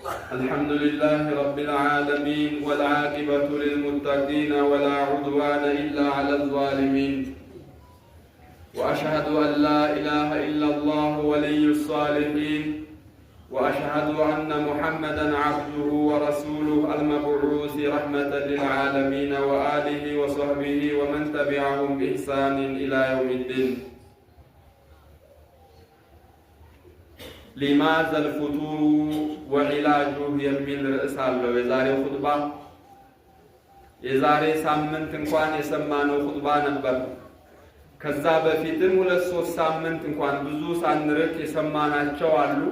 الحمد لله رب العالمين والعاقبة للمتقين ولا عدوان إلا على الظالمين وأشهد أن لا إله إلا الله ولي الصالحين وأشهد أن محمدا عبده ورسوله المبعوث رحمة للعالمين وآله وصحبه ومن تبعهم بإحسان إلى يوم الدين. لماذا الفطور وعلاجه የሚል ርዕስ አለው የዛሬው ኹጥባ። የዛሬ ሳምንት እንኳን የሰማነው ኹጥባ ነበር። ከዛ በፊትም 2-3 ሳምንት እንኳን ብዙ ሳንርቅ የሰማናቸው አሉ።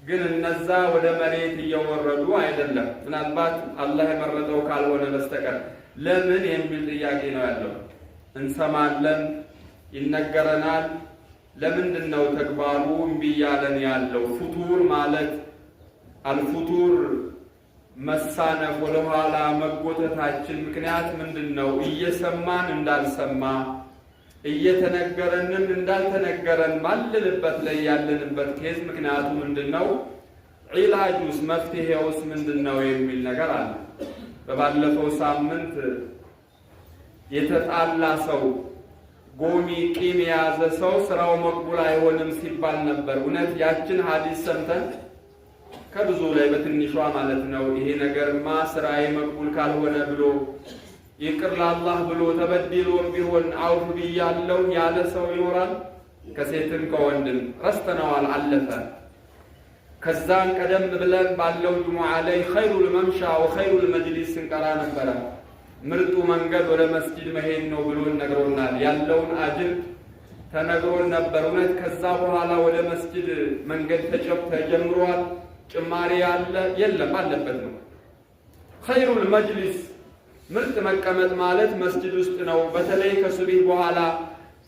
ግን እነዛ ወደ መሬት እየወረዱ አይደለም። ምናልባት አላህ የመረጠው ካልሆነ በስተቀር ለምን የሚል ጥያቄ ነው ያለው። እንሰማለን፣ ይነገረናል። ለምንድን ነው ተግባሩ እምቢ ያለን ያለው? ፍጡር ማለት አልፍጡር መሳነፍ ወደ ኋላ መጎተታችን ምክንያት ምንድን ነው? እየሰማን እንዳልሰማ እየተነገረንም እንዳልተነገረን ማለልበት ላይ ያለንበት ኬዝ ምክንያቱ ምንድነው? ዒላጁስ መፍትሄውስ ምንድነው የሚል ነገር አለ። በባለፈው ሳምንት የተጣላ ሰው ጎሚ ቂም የያዘ ሰው ስራው መቅቡል አይሆንም ሲባል ነበር። እውነት ያችን ሐዲስ ሰምተን ከብዙ ላይ በትንሿ ማለት ነው ይሄ ነገርማ ስራዬ መቅቡል ካልሆነ ብሎ ይቅር ለአላህ ብሎ ተበድሎም ቢሆን አውፍ ብያለሁ ያለ ሰው ይኖራል? ከሴትም ከወንድም ረስተነዋል፣ አለፈ። ከዛን ቀደም ብለን ባለው ጁሙዓ ላይ ኸይሩል መምሻ ወኸይሩል መጅሊስ ስንቀራ ነበረ። ምርጡ መንገድ ወደ መስጂድ መሄድ ነው ብሎ ነግሮናል። ያለውን አጅር ተነግሮን ነበር። እውነት ከዛ በኋላ ወደ መስጂድ መንገድ ተጀምሯል? ጭማሪ ያለ የለም? አለበት ነው። ኸይሩል መጅሊስ ምርጥ መቀመጥ ማለት መስጂድ ውስጥ ነው። በተለይ ከሱብህ በኋላ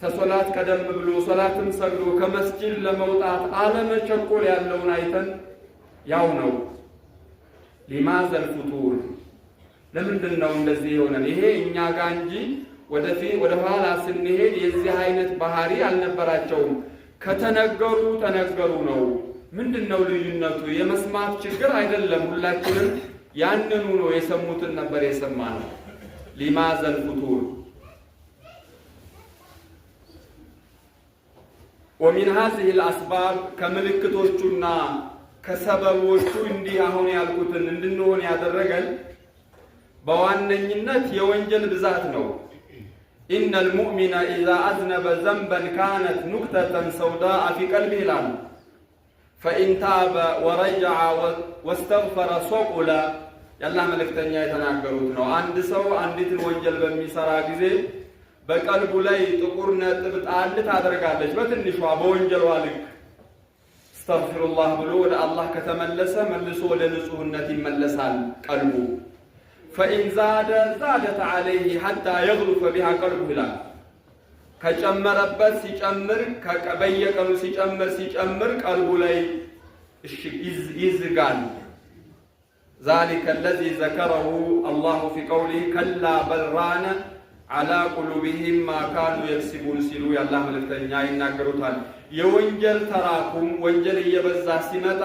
ተሶላት ቀደም ብሎ ሶላትን ሰግዶ ከመስጂድ ለመውጣት አለመቸኮል ያለውን አይተን ያው ነው። ሊማዘ الفطور ለምንድን ነው እንደዚህ የሆነን? ይሄ እኛ ጋር እንጂ ወደፊት ወደ ኋላ ስንሄድ የዚህ አይነት ባህሪ አልነበራቸውም። ከተነገሩ ተነገሩ ነው። ምንድነው ልዩነቱ? የመስማት ችግር አይደለም። ሁላችንም ያንኑ ነው የሰሙትን ነበር የሰማነው። لماذا الفطور ومن هذه الاسباب ከመልክቶቹና ከሰበቦቹ እንዲህ አሁን ያልኩትን እንድንሆን ያደረገን በዋነኝነት የወንጀል ብዛት ነው። إن المؤمن إذا أذنب ذنبا كانت نكتة سوداء في قلبه له فإن تاب ورجع واستغفر صقل ያላህ መልእክተኛ የተናገሩት ነው። አንድ ሰው አንዲትን ወንጀል በሚሰራ ጊዜ በቀልቡ ላይ ጥቁር ነጥብ ጣል ታደርጋለች፣ በትንሿ በወንጀሏ ልክ። አስተግፊሩላህ ብሎ ወደ አላህ ከተመለሰ መልሶ ወደ ንጹህነት ይመለሳል ቀልቡ። فإن زادت عليه حتى يغلف بها قلبه ይላል። ከጨመረበት ሲጨምር በየቀኑ ሲጨምር ቀልቡ ላይ ይዝጋል። ذلك الذي ذكره الله في قوله كلا بل ران على قلوبهم ما كانوا يكسبون ሲሉ ያላህ መልእክተኛ ይናገሩታል። የወንጀል ተራኩም ወንጀል እየበዛ ሲመጣ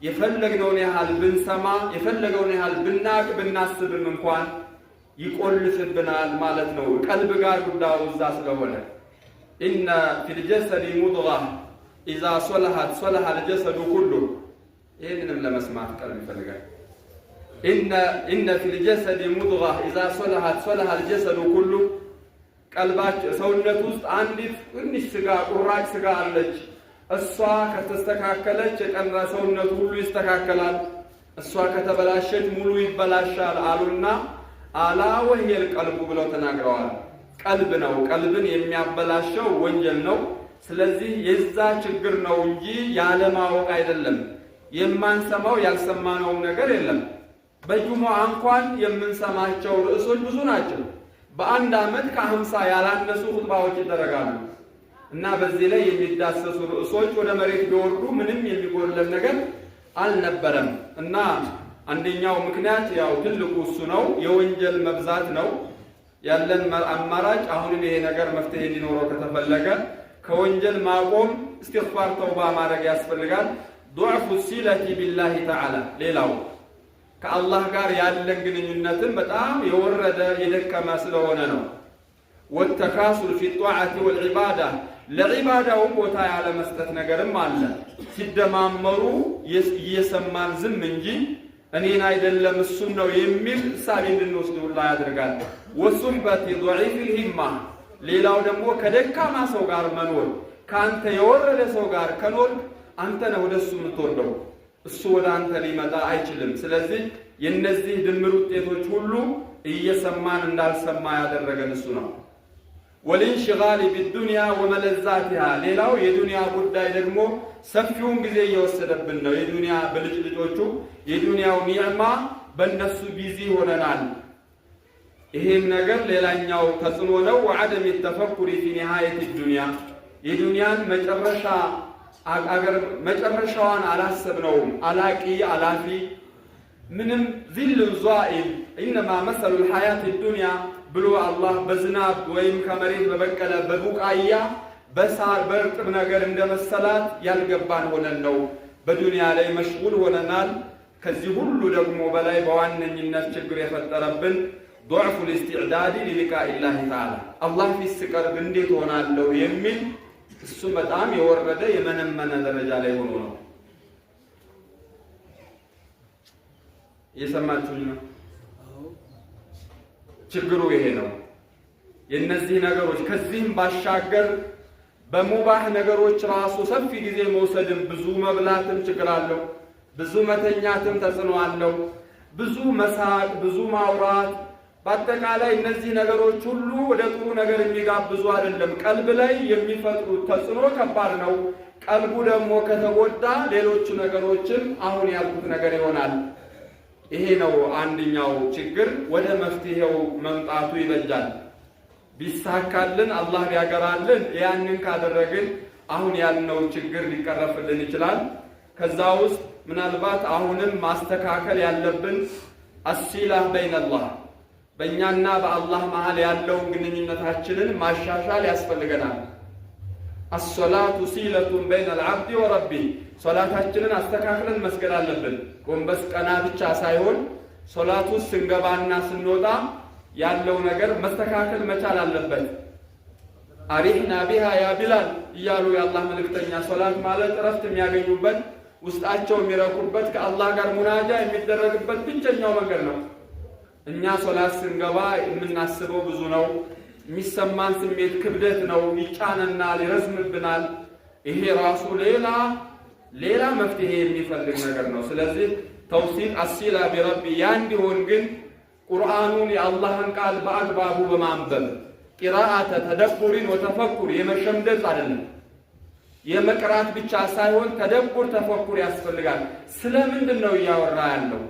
የፈለግነውን ያህል ብንሰማ የፈለገውን ያህል ብናቅ ብናስብም እንኳን ይቆልፍብናል ማለት ነው። ቀልብ ጋር ጉዳዩ እዛ ስለሆነ إن في الجسد مضغة إذا صلحت صلح الجسد كله ይሄንንም ለመስማት ቀልብ ይፈልጋል። إن في الجسد مضغة إذا صلحت صلح الجسد كله ቀልባችን ሰውነት ውስጥ አንዲት ትንሽ ስጋ ቁራጭ ስጋ አለች። እሷ ከተስተካከለች የቀረ ሰውነት ሁሉ ይስተካከላል። እሷ ከተበላሸች ሙሉ ይበላሻል አሉና አላ ወህየል ቀልቡ ብለው ተናግረዋል። ቀልብ ነው። ቀልብን የሚያበላሸው ወንጀል ነው። ስለዚህ የዛ ችግር ነው እንጂ ያለማወቅ አይደለም። የማንሰማው ያልሰማነው ነገር የለም። በጁሙዓ እንኳን የምንሰማቸው ርዕሶች ብዙ ናቸው። በአንድ ዓመት ከ50 ያላነሱ ኹጥባዎች ይደረጋሉ እና በዚህ ላይ የሚዳሰሱ ርዕሶች ወደ መሬት ቢወርዱ ምንም የሚጎድለን ነገር አልነበረም። እና አንደኛው ምክንያት ያው ትልቁ እሱ ነው፣ የወንጀል መብዛት ነው። ያለን አማራጭ አሁንም ይሄ ነገር መፍትሄ እንዲኖረው ከተፈለገ ከወንጀል ማቆም፣ እስትግፋር ተውባ ማድረግ ያስፈልጋል። ضعف الصلة بالله تعالى ሌላው ከአላህ ጋር ያለን ግንኙነትን በጣም የወረደ የደከመ ስለሆነ ነው። والتكاسل في الطاعة والعبادة ለዒባዳው ቦታ ያለ መስጠት ነገርም አለ። ሲደማመሩ እየሰማን ዝም እንጂ እኔን አይደለም እሱን ነው የሚል ሳቢ እንድንወስድ ሁላ ያደርጋል። ወሱህበቲ ضعيف الهمة ሌላው ደግሞ ከደካማ ሰው ጋር መኖር ካንተ የወረደ ሰው ጋር ከኖር አንተ ነው ወደሱ የምትወርደው፣ እሱ ወደ አንተ ሊመጣ አይችልም። ስለዚህ የነዚህ ድምር ውጤቶች ሁሉ እየሰማን እንዳልሰማ ያደረገን እሱ ነው። ወልንሽጋል ቢዱንያ ወመለዛቲሃ ሌላው የዱንያ ጉዳይ ደግሞ ሰፊውን ጊዜ እየወሰደብን ነው። የዱንያ ብልጭልጮቹ የዱንያው ኒዕማ በእነሱ ቢዚ ሆነናል። ይሄም ነገር ሌላኛው ተጽዕኖ ነው። ወዐደም ተፈኩሪ ፊ ኒሃየት ዱንያ የዱንያን መጨረሻዋን አላሰብነውም። አላቂ አላፊ ምንም ዚል ዟኢል ኢነማ መሰሉ الحياة الدنيا ብሎ አላህ በዝናብ ወይም ከመሬት በበቀለ በቡቃያ በሳር በእርጥብ ነገር እንደመሰላት ያልገባን ሆነን ነው። በዱንያ ላይ መሽጉል ሆነናል። ከዚህ ሁሉ ደግሞ በላይ በዋነኝነት ችግር የፈጠረብን ضعف الاستعداد للقاء الله تعالى አላህ ፊት ስቀርብ እንዴት ሆናለሁ የሚል እሱ በጣም የወረደ የመነመነ ደረጃ ላይ ሆኖ ነው። እየሰማችሁኝ ነው? ችግሩ ይሄ ነው። የነዚህ ነገሮች ከዚህም ባሻገር በሙባህ ነገሮች ራሱ ሰፊ ጊዜ መውሰድም ብዙ መብላትም ችግር አለው። ብዙ መተኛትም ተጽዕኖ አለው። ብዙ መሳቅ፣ ብዙ ማውራት፣ በአጠቃላይ እነዚህ ነገሮች ሁሉ ወደ ጥሩ ነገር የሚጋብዙ አይደለም። ቀልብ ላይ የሚፈጥሩት ተጽዕኖ ከባድ ነው። ቀልቡ ደግሞ ከተጎዳ ሌሎቹ ነገሮችን አሁን ያልኩት ነገር ይሆናል። ይሄ ነው አንደኛው ችግር። ወደ መፍትሄው መምጣቱ ይበጃል። ቢሳካልን አላህ ቢያገራልን ያንን ካደረግን አሁን ያልነው ችግር ሊቀረፍልን ይችላል። ከዛ ውስጥ ምናልባት አሁንም ማስተካከል ያለብን አሲላህ በይነላህ በእኛና በአላህ መሃል ያለውን ግንኙነታችንን ማሻሻል ያስፈልገናል። አሶላቱ ሲለቱን በይነል ዐብዲ ወረቢ ሶላታችንን አስተካክለን መስገድ አለብን። ጎንበስ ቀና ብቻ ሳይሆን ሶላቱ ስንገባና ስንወጣ ያለው ነገር መስተካከል መቻል አለበት። አሪህና ቢሃ ያ ቢላል እያሉ የአላህ መልእክተኛ ሶላት ማለት እረፍት የሚያገኙበት ውስጣቸው የሚረኩበት ከአላህ ጋር ሙናጃ የሚደረግበት ብቸኛው መንገድ ነው። እኛ ሶላት ስንገባ የምናስበው ብዙ ነው። የሚሰማን ስሜት ክብደት ነው። ይጫነናል፣ ይረዝምብናል። ይሄ ራሱ ሌላ መፍትሄ የሚፈልግ ነገር ነው። ስለዚህ ተውሲል አሲላ ቢረቢ ያ እንዲሆን ግን ቁርአኑን የአላህን ቃል በአግባቡ በማንበብ ቂራአተ ተደቡሪን ወተፈኩር የመሸምደድ አይደለም። የመቅራት ብቻ ሳይሆን ተደቡር ተፈኩር ያስፈልጋል። ስለምንድን ነው እያወራ ያለው?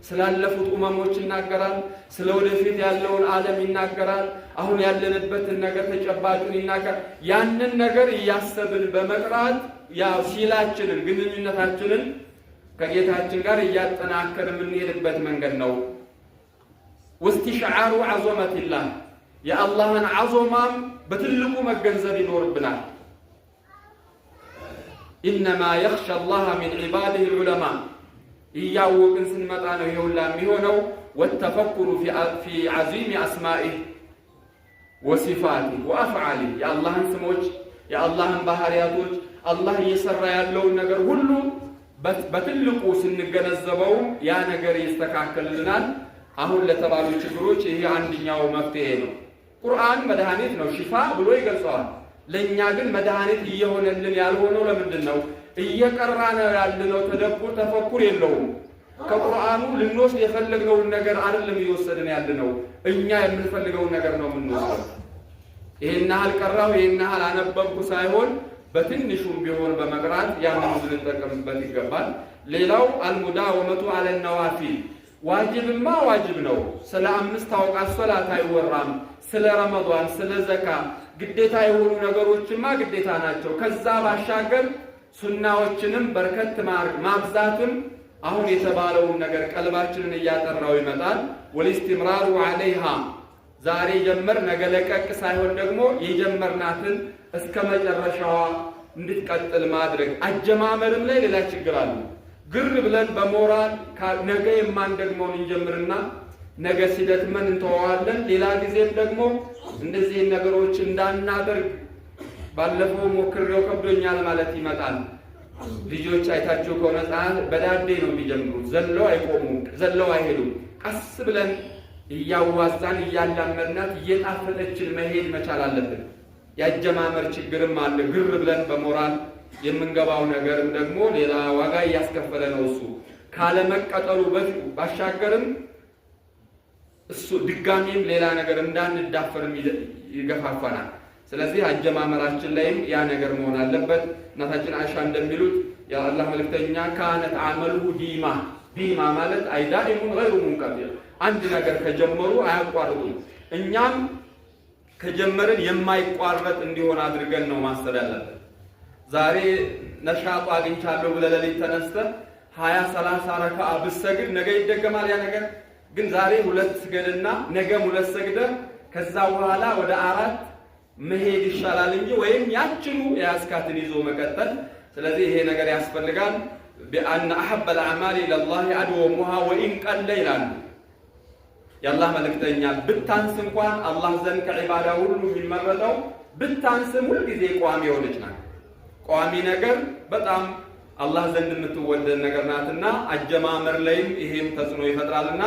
ስላለፉት ኡመሞች ይናገራል። ስለ ወደፊት ያለውን ዓለም ይናገራል። አሁን ያለንበትን ነገር ተጨባጩን ይናገራል። ያንን ነገር እያሰብን በመቅራት ያ ሲላችንን ግንኙነታችንን ከጌታችን ጋር እያጠናከር የምንሄድበት መንገድ ነው። ወስቲሽዓሩ ዐዘመቲላህ የአላህን ዐዘማም በትልቁ መገንዘብ ይኖርብናል። ኢነማ የኽሸ አላህ ሚን ዒባዲሂ ልዑለማ እያወቅን ስንመጣ ነው ይኸውላ የሚሆነው። ወተፈኩሩ ፊ ዐዚሚ አስማኢህ ወሲፋቲህ ወአፍዓሊህ የአላህን ስሞች የአላህን ባህሪያቶች አላህ እየሰራ ያለውን ነገር ሁሉ በትልቁ ስንገነዘበው ያ ነገር ይስተካከልልናል። አሁን ለተባሉ ችግሮች ይሄ አንደኛው መፍትሄ ነው። ቁርአን መድኃኒት ነው፣ ሽፋ ብሎ ይገልጸዋል። ለእኛ ግን መድኃኒት እየሆነልን ያልሆነው ለምንድን ነው? እየቀራን ያለነው ተደቡር ተፈኩር የለውም። ከቁርአኑ ልንወስድ የፈለግነውን ነገር አይደለም እየወሰድን ያለነው፣ እኛ የምንፈልገውን ነገር ነው የምንወስደው። ይሄን ያህል ቀራው ይሄን ያህል አነበብኩ ሳይሆን በትንሹም ቢሆን በመቅራት ያንን ልንጠቀምበት ይገባል። ሌላው አልሙዳወመቱ አለ ነዋፊል ዋጅብማ ዋጅብ ነው። ስለ 5 አውቃት ሶላት አይወራም። ስለ ረመዳን፣ ስለ ዘካ ግዴታ የሆኑ ነገሮችማ ግዴታ ናቸው። ከዛ ባሻገር ሱናዎችንም በርከት ማብዛትም አሁን የተባለውን ነገር ቀልባችንን እያጠራው ይመጣል። ወልኢስቲምራሩ ዐለይሃ ዛሬ ጀመር ነገ ለቀቅ ሳይሆን ደግሞ የጀመርናትን እስከ መጨረሻዋ እንድትቀጥል ማድረግ። አጀማመርም ላይ ሌላ ችግር አለ። ግር ብለን በሞራል ነገ የማንደግመውን እንጀምርና ነገ ሲደክመን እንተዋዋለን። ሌላ ጊዜም ደግሞ እንደዚህ ነገሮች እንዳናደርግ ባለፈው ሞክሬው ከብዶኛል ማለት ይመጣል። ልጆች አይታችሁ ከሆነ በዳዴ ነው የሚጀምሩት። ዘለው አይቆሙም፣ ዘለው አይሄዱም። ቀስ ብለን እያዋዛን እያላመድናት እየጣፈጠችን መሄድ መቻል አለብን። ያጀማመር ችግርም አለ። ግር ብለን በሞራል የምንገባው ነገርም ደግሞ ሌላ ዋጋ እያስከፈለ ነው። እሱ ካለመቀጠሉ ባሻገርም እሱ ድጋሚም ሌላ ነገር እንዳንዳፈርም ይገፋፋናል። ስለዚህ አጀማመራችን ላይም ያ ነገር መሆን አለበት። እናታችን አይሻ እንደሚሉት የአላህ መልእክተኛ ካነት አመልሁ ዲማ ማለት አይዳኢሙን ገይሩ ሙንቀጢዕ፣ አንድ ነገር ከጀመሩ አያቋርጡም። እኛም ከጀመርን የማይቋረጥ እንዲሆን አድርገን ነው ማሰብ ያለብን። ዛሬ ነሻጡ አግኝቻለሁ ብለህ ሌሊት ተነስተህ 20-30 ረካዓ ብትሰግድ ነገ ይደገማል ያ ነገር። ግን ዛሬ 2 ስገድና ነገም 2 ሰግደህ ከዛ በኋላ ወደ 4 መሄድ ይሻላል እንጂ ወይም ያችኑ የያዝካትን ይዞ መቀጠል። ስለዚህ ይሄ ነገር ያስፈልጋል። بأن أحب الأعمال إلى الله أدومها وإن قل ይላሉ የአላህ መልእክተኛ። ብታንስ እንኳን አላህ ዘንድ ከዒባዳ ሁሉ የሚመረጠው ብታንስም ሁልጊዜ ቋሚ የሆነች ናት። ቋሚ ነገር በጣም አላህ ዘንድ የምትወደድ ነገር ናትና አጀማመር ላይም ይሄም ተጽዕኖ ይፈጥራልና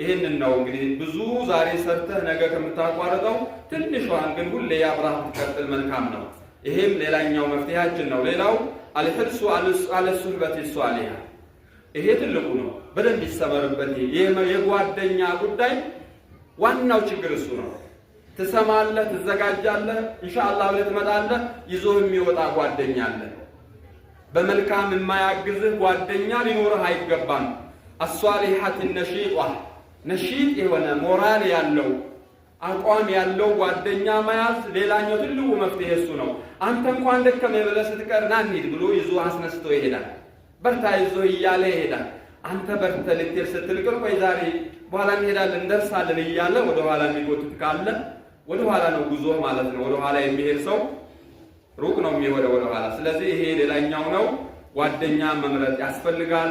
ይሄንን ነው እንግዲህ ብዙ ዛሬ ሰርተህ ነገ ከምታቋርጠው ትንሿን ግን ሁሌ አብራህ ትቀጥል መልካም ነው። ይሄም ሌላኛው መፍትሄያችን ነው። ሌላው አልህርሱ አለ ሱህበቲ ሷሊሃ፣ ይሄ ትልቁ ነው። በደንብ ይሰመርበት። የጓደኛ ጉዳይ ዋናው ችግር እሱ ነው። ትሰማለህ፣ ትዘጋጃለህ፣ ኢንሻአላህ ብለህ ትመጣለህ። ይዞህ የሚወጣ ጓደኛ አለ። በመልካም የማያግዝህ ጓደኛ ሊኖርህ አይገባም። አሷሊሐት ነሺጧ፣ ነሺጥ የሆነ ሞራል ያለው አቋም ያለው ጓደኛ መያዝ ሌላኛው ትልቁ መፍትሄ እሱ ነው። አንተ እንኳን ደከመኝ ብለህ ስትቀር ና እንሂድ ብሎ ይዞ አስነስቶ ይሄዳል። በርታ ይዞ እያለ ይሄዳል። አንተ በርተ ልትሄድ ስትል ቆይ ዛሬ በኋላ እንሄዳለን እንደርሳለን እያለ ወደ ኋላ የሚጎትት ካለ ወደ ኋላ ነው ጉዞ ማለት ነው። ወደ ኋላ የሚሄድ ሰው ሩቅ ነው የሚሆነው ወደ ኋላ። ስለዚህ ይሄ ሌላኛው ነው። ጓደኛ መምረጥ ያስፈልጋል።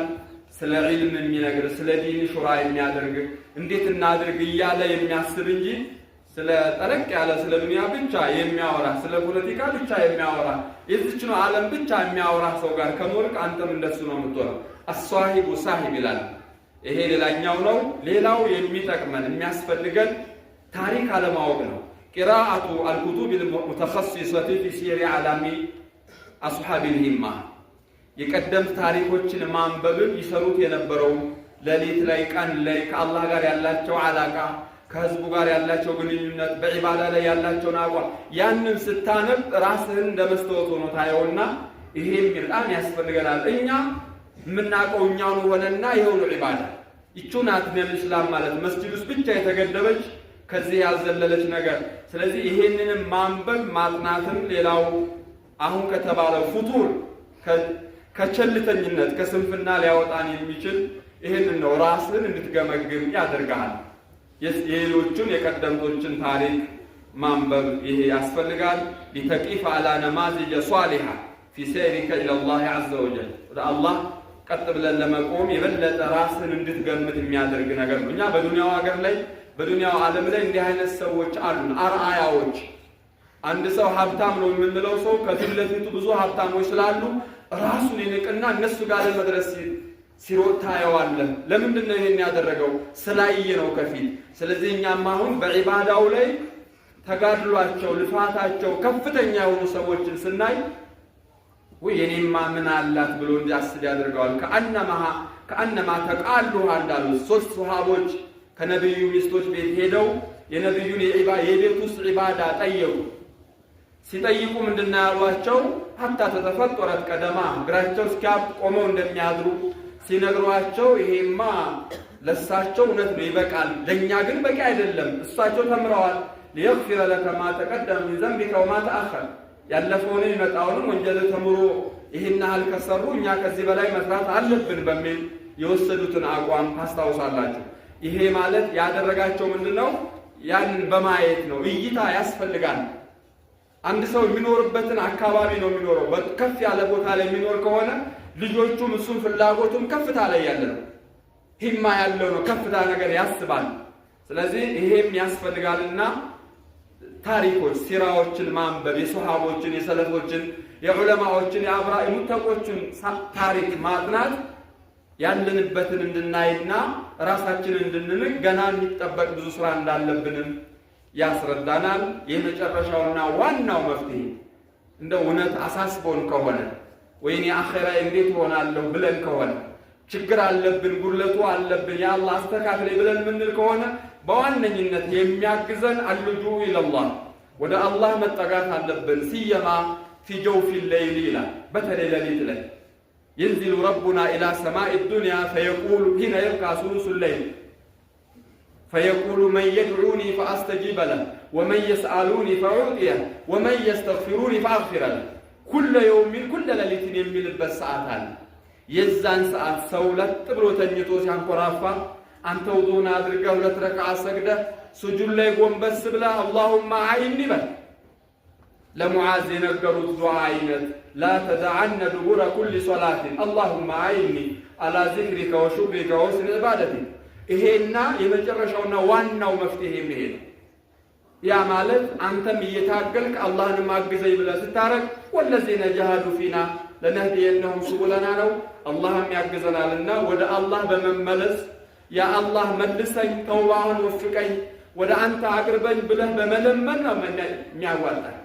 ስለ ዒልም የሚነግር ስለ ዲን ሹራ የሚያደርግ እንዴት እናድርግ እያለ የሚያስብ እንጂ ስለ ጠለቅ ያለ ስለ ዱንያ ብቻ የሚያወራ ስለ ፖለቲካ ብቻ የሚያወራ የዚች ነው ዓለም ብቻ የሚያወራ ሰው ጋር ከኖርክ አንተም እንደሱ ነው የምትሆነው። አሷሂቡ ሳሂብ ይላል። ይሄ ሌላኛው ነው። ሌላው የሚጠቅመን የሚያስፈልገን ታሪክ አለማወቅ ነው። ቂራአቱ አልኩቱብ አልሙተኸሲሰቲ ፊ ሲሪ ዓላሚ አስሓቢል ሂማ፣ የቀደምት ታሪኮችን ማንበብን ይሰሩት የነበረው ሌሊት ላይ ቀን ላይ ከአላህ ጋር ያላቸው ዓላቃ ከህዝቡ ጋር ያላቸው ግንኙነት በዒባዳ ላይ ያላቸውን አቋም ያንን ስታነብ ራስህን እንደመስታወት ሆኖ ታየውና ይሄም በጣም ያስፈልገናል። እኛ የምናውቀው እኛውን ሆነና ይኸው ነው ዒባዳ። ይቹ ናት እስላም ማለት መስጂድ ውስጥ ብቻ የተገደበች ከዚህ ያዘለለች ነገር። ስለዚህ ይሄንንም ማንበብ ማጥናትም ሌላው አሁን ከተባለው ፍጡር ከቸልተኝነት ከስንፍና ሊያወጣን የሚችል ይሄንን ነው። ራስን እንድትገመግም ያደርጋል። የሌሎቹን የቀደምቶችን ታሪክ ማንበብ ይሄ ያስፈልጋል። ሊተቂፍ አላ ነማዚጀ ሷሊሃ ፊ ሰይሪከ ኢለላህ ዐዘ ወጀል፣ ወደ አላህ ቀጥ ብለን ለመቆም የበለጠ ራስን እንድትገምት የሚያደርግ ነገር ነው። እኛ በዱንያው ሀገር ላይ በዱንያው ዓለም ላይ እንዲህ አይነት ሰዎች አሉን፣ አርአያዎች። አንድ ሰው ሀብታም ነው የምንለው ሰው ከፊት ለፊቱ ብዙ ሀብታሞች ስላሉ ራሱን ይንቅና እነሱ ጋር ለመድረስ ሲሮጥ ታየዋለህ። ለምንድን ነው ይሄን ያደረገው? ስላየ ነው ከፊት። ስለዚህ እኛም አሁን በዒባዳው ላይ ተጋድሏቸው ልፋታቸው ከፍተኛ የሆኑ ሰዎችን ስናይ ወይ የኔማ ምን አላት ብሎ እንዲያስብ ያደርገዋል። ከአነማ ተቃሉሃ እንዳሉ 3 ሱሐቦች ከነብዩ ሚስቶች ቤት ሄደው የነብዩን የቤት ውስጥ ዒባዳ ጠየቁ። ሲጠይቁ ምንድነው ያሏቸው? ሐታ ተተፈጠረት ቀደማ፣ እግራቸው እስኪያብጥ ቆመው እንደሚያድሩ ሲነግሯቸው ይሄማ ለሳቸው እውነት ነው ይበቃል፣ ለኛ ግን በቂ አይደለም። እሳቸው ተምረዋል። ሊየግፊረ ለከ ማ ተቀደመ ሚን ዘንቢከ ወማ ተአኸር፣ ያለፈውን የመጣውን ወንጀል ተምሮ ይሄን ያህል ከሰሩ እኛ ከዚህ በላይ መስራት አለብን በሚል የወሰዱትን አቋም ታስታውሳላችሁ። ይሄ ማለት ያደረጋቸው ምንድነው? ያንን በማየት ነው። እይታ ያስፈልጋል። አንድ ሰው የሚኖርበትን አካባቢ ነው የሚኖረው። ከፍ ያለ ቦታ ላይ የሚኖር ከሆነ ልጆቹም እሱም ፍላጎቱም ከፍታ ላይ ያለ ነው፣ ሂማ ያለው ነው፣ ከፍታ ነገር ያስባል። ስለዚህ ይሄም ያስፈልጋልና ታሪኮች ሲራዎችን ማንበብ፣ የሱሐቦችን፣ የሰለፎችን፣ የዑለማዎችን፣ የአብራኢ ሙተቆችን ታሪክ ማጥናት ያለንበትን እንድናይና ራሳችንን እንድንንቅ ገና የሚጠበቅ ብዙ ስራ እንዳለብንም ያስረዳናል። የመጨረሻውና ዋናው መፍትሄ እንደ እውነት አሳስቦን ከሆነ ወይኔ አኺራ እንዴት ሆናለሁ ብለን ከሆነ ችግር አለብን፣ ጉድለቱ አለብን፣ ያ አላህ አስተካክለኝ ብለን ምንል ከሆነ በዋነኝነት የሚያግዘን አልጁ ኢለላህ ወደ አላህ መጠጋት አለብን። ሲየማ ፊ ጀውፊ ሌይል ይላል። በተለይ ሌሊት ላይ ينزل ربنا إلى سماء الدنيا فيقول حين يبقى ثلث الليل فيقول من يدعوني فأستجيب له ومن يسألوني فأعطيه ومن يستغفروني فأغفر له كل يوم كل ليلة يميل بالساعات የዛን ሰዓት ሰው ለጥ ብሎ ተኝቶ ሲያንኮራፋ አንተ ውዱን አድርገህ 2 ረክዓ ሰግደህ ሱጁድ ላይ ጎንበስ ብለህ اللهم አዒኒ በል። ለሙዓዝ የነገሩት ዱዓ አይነት لا تدعن دبر كل صلاة اللهم أعني على ذكرك وشكرك وحسن عبادتك። ይሄና የመጨረሻውና ዋናው መፍትሄ ይሄ ነው። ያ ማለት አንተም እየታገልክ አላህን ማግዘይ ብለህ ስታረግ ወለዚነ ጀሃዱ ፊና ለነህዲየነሁም ሱቡለና ነው። አላህም ያግዘናልና ወደ አላህ በመመለስ ያ አላህ መልሰኝ፣ ተውባህን ወፍቀኝ፣ ወደ አንተ አቅርበኝ ብለህ በመለመን ነው የሚያዋጣህ።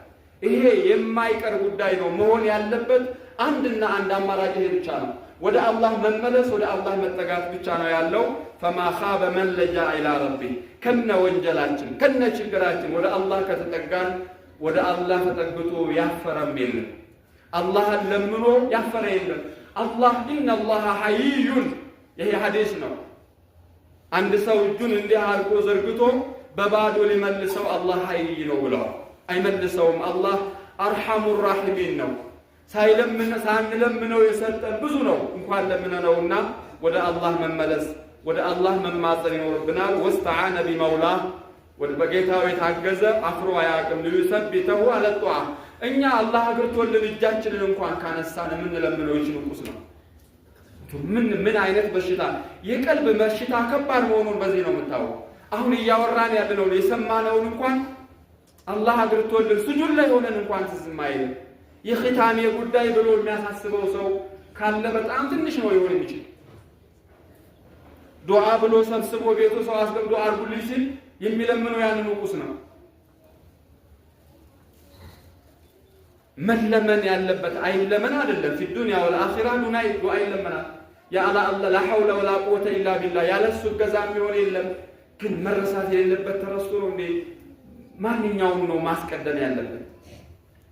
ይሄ የማይቀር ጉዳይ ነው። መሆን ያለበት አንድና አንድ አማራጭ ይሄ ብቻ ነው። ወደ አላህ መመለስ፣ ወደ አላህ መጠጋት ብቻ ነው ያለው። ፈማ ኻበ መን ለጃ ኢላ ረቢ ከነ ወንጀላችን ከነ ችግራችን ወደ አላህ ከተጠጋን ወደ አላህ ተጠግቶ ያፈረም የለም። አላህን ለምኖ ያፈረ የለም። አላህ ኢነላህ ሐይዩን ይሄ ሐዲስ ነው። አንድ ሰው እጁን እንዲህ አድርጎ ዘርግቶ በባዶ ሊመልሰው አላህ ሐይይ ነው ብለዋል። አይመልሰውም። አላህ አርሐሙ ራሒሚን ነው። ሳንለምነው የሰጠን ብዙ ነው እንኳን ለምነነውና ወደ አላህ መመለስ ወደ አላህ መማፀን ይኖርብናል። ወስተዓነ ቢመውላህ በጌታው የታገዘ አፍሮ አያውቅም። ሊዩሰቢተሁ አለ ጧዓ እኛ አላህ አግርቶልን እጃችንን እንኳን ካነሳን የምንለምነው ይችልቁስ ነው። ምን አይነት በሽታ የቀልብ በሽታ ከባድ መሆኑን በዚህ ነው የምታወቀው። አሁን እያወራን ያለነው የሰማነውን እንኳን አላህ አግርቶልን ስጁድ ላይ ሆነን እንኳን ትዝም አይልም። የኺታሜ ጉዳይ ብሎ የሚያሳስበው ሰው ካለ በጣም ትንሽ ነው ይሆን የሚችል። ዱዓ ብሎ ሰብስቦ ቤቱ ሰው አስገብቶ አርጉልኝ ሲል የሚለምነው ያንን ቁስ ነው። መለመን ያለበት አይለመን አይደለም። في الدنيا والآخرة ዱዓ ይለመናል። ያ አላህ ላ ሐውለ ወላ ቁወተ ኢላ ቢላህ ያለሱ ገዛም ይሆን የለም። ግን መረሳት የሌለበት ተረስቶ ነው እንዴ ማንኛውን ነው ማስቀደም ያለበት?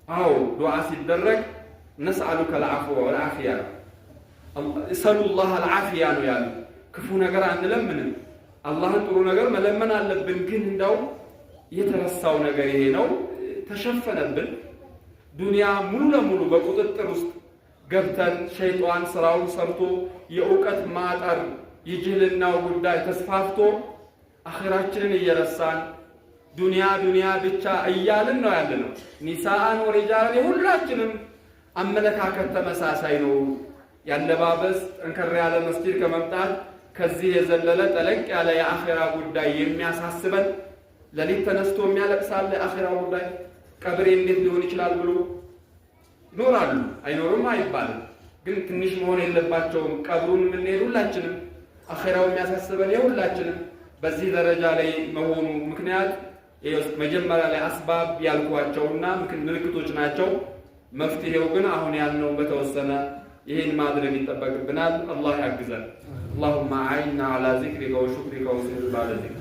አዎ ዱዓ ሲደረግ ነስአሉከ العفو والعافية ሰሉላህ العافية ነው ያሉ። ክፉ ነገር አንለምንም፣ አላህን ጥሩ ነገር መለመን አለብን። ግን እንደው የተረሳው ነገር ይሄ ነው፣ ተሸፈነብን። ዱንያ ሙሉ ለሙሉ በቁጥጥር ውስጥ ገብተን ሸይጣን ስራውን ሰርቶ የእውቀት ማጠር የጅህልናው ጉዳይ ተስፋፍቶ አኺራችንን እየረሳን ዱንያ ብቻ እያልን ነው ያለነው። ኒሳአን ወሪጃልን የሁላችንም አመለካከት ተመሳሳይ ነው። ያለባበስ ጠንከር ያለ መስጂድ ከመምጣት ከዚህ የዘለለ ጠለቅ ያለ የአኺራ ጉዳይ የሚያሳስበን ለሊት ተነስቶ የሚያለቅሳለ የአኺራ ጉዳይ ቀብሬ እንዴት ሊሆን ይችላል ብሎ ይኖራሉ። አይኖርም አይባልም፣ ግን ትንሽ መሆን የለባቸውም። ቀብሩን የምንሄድ ሁላችንም አኺራው የሚያሳስበን የሁላችንም በዚህ ደረጃ ላይ መሆኑ ምክንያት መጀመሪያ ላይ አስባብ ያልኳቸውና ምልክቶች ናቸው። መፍትሄው ግን አሁን ያልነው በተወሰነ ይህን ማድረግ ይጠበቅብናል። አላህ ያግዛል። اللهم أعنا على ذكرك وشكرك وحسن عبادتك